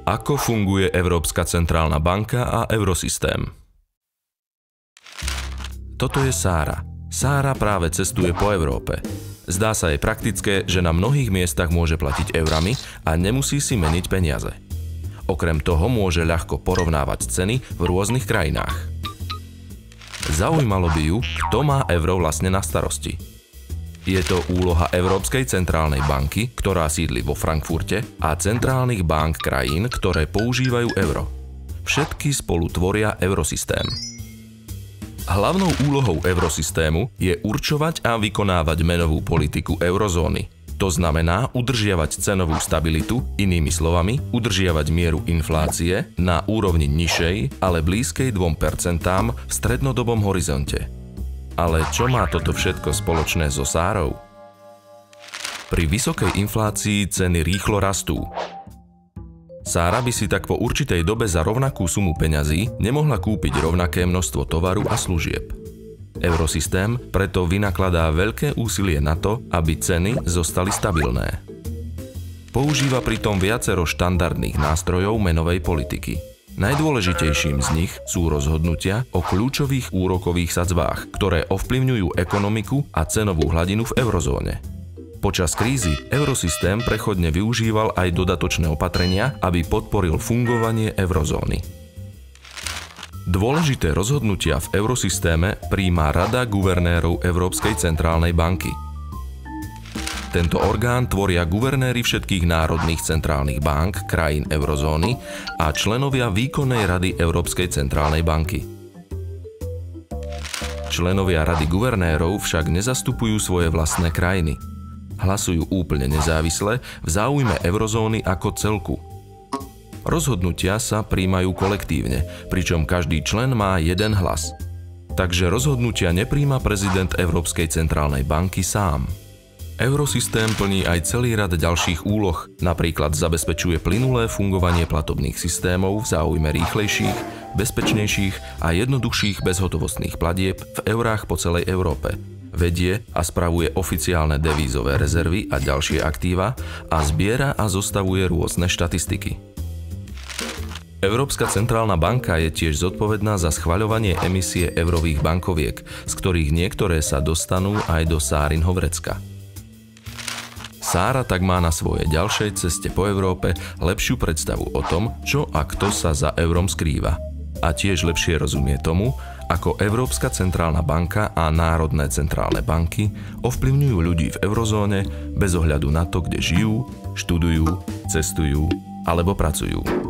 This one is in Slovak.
Ako funguje Európska centrálna banka a eurosystém? Toto je Sára. Sára práve cestuje po Európe. Zdá sa jej praktické, že na mnohých miestach môže platiť eurami a nemusí si meniť peniaze. Okrem toho môže ľahko porovnávať ceny v rôznych krajinách. Zaujímalo by ju, kto má euro vlastne na starosti. Je to úloha Európskej centrálnej banky, ktorá sídli vo Frankfurte, a centrálnych bank krajín, ktoré používajú euro. Všetky spolu tvoria eurosystém. Hlavnou úlohou eurosystému je určovať a vykonávať menovú politiku eurozóny. To znamená udržiavať cenovú stabilitu, inými slovami, udržiavať mieru inflácie na úrovni nižšej, ale blízkej 2% v strednodobom horizonte. Ale čo má toto všetko spoločné so Sárou? Pri vysokej inflácii ceny rýchlo rastú. Sára by si tak po určitej dobe za rovnakú sumu peňazí nemohla kúpiť rovnaké množstvo tovaru a služieb. Eurosystém preto vynakladá veľké úsilie na to, aby ceny zostali stabilné. Používa pritom viacero štandardných nástrojov menovej politiky. Najdôležitejším z nich sú rozhodnutia o kľúčových úrokových sadzbách, ktoré ovplyvňujú ekonomiku a cenovú hladinu v eurozóne. Počas krízy eurosystém prechodne využíval aj dodatočné opatrenia, aby podporil fungovanie eurozóny. Dôležité rozhodnutia v eurosystéme prijíma Rada guvernérov Európskej centrálnej banky. Tento orgán tvoria guvernéri všetkých národných centrálnych bank krajín eurozóny a členovia výkonnej rady Európskej centrálnej banky. Členovia Rady guvernérov však nezastupujú svoje vlastné krajiny. Hlasujú úplne nezávisle v záujme eurozóny ako celku. Rozhodnutia sa prijímajú kolektívne, pričom každý člen má jeden hlas. Takže rozhodnutia nepríjma prezident Európskej centrálnej banky sám. Eurosystém plní aj celý rad ďalších úloh, napríklad zabezpečuje plynulé fungovanie platobných systémov v záujme rýchlejších, bezpečnejších a jednoduchších bezhotovostných platieb v eurách po celej Európe. Vedie a spravuje oficiálne devízové rezervy a ďalšie aktíva a zbiera a zostavuje rôzne štatistiky. Európska centrálna banka je tiež zodpovedná za schvaľovanie emisie eurových bankoviek, z ktorých niektoré sa dostanú aj do Sárinho vrecka. Sára tak má na svojej ďalšej ceste po Európe lepšiu predstavu o tom, čo a kto sa za eurom skrýva. A tiež lepšie rozumie tomu, ako Európska centrálna banka a národné centrálne banky ovplyvňujú ľudí v eurozóne bez ohľadu na to, kde žijú, študujú, cestujú alebo pracujú.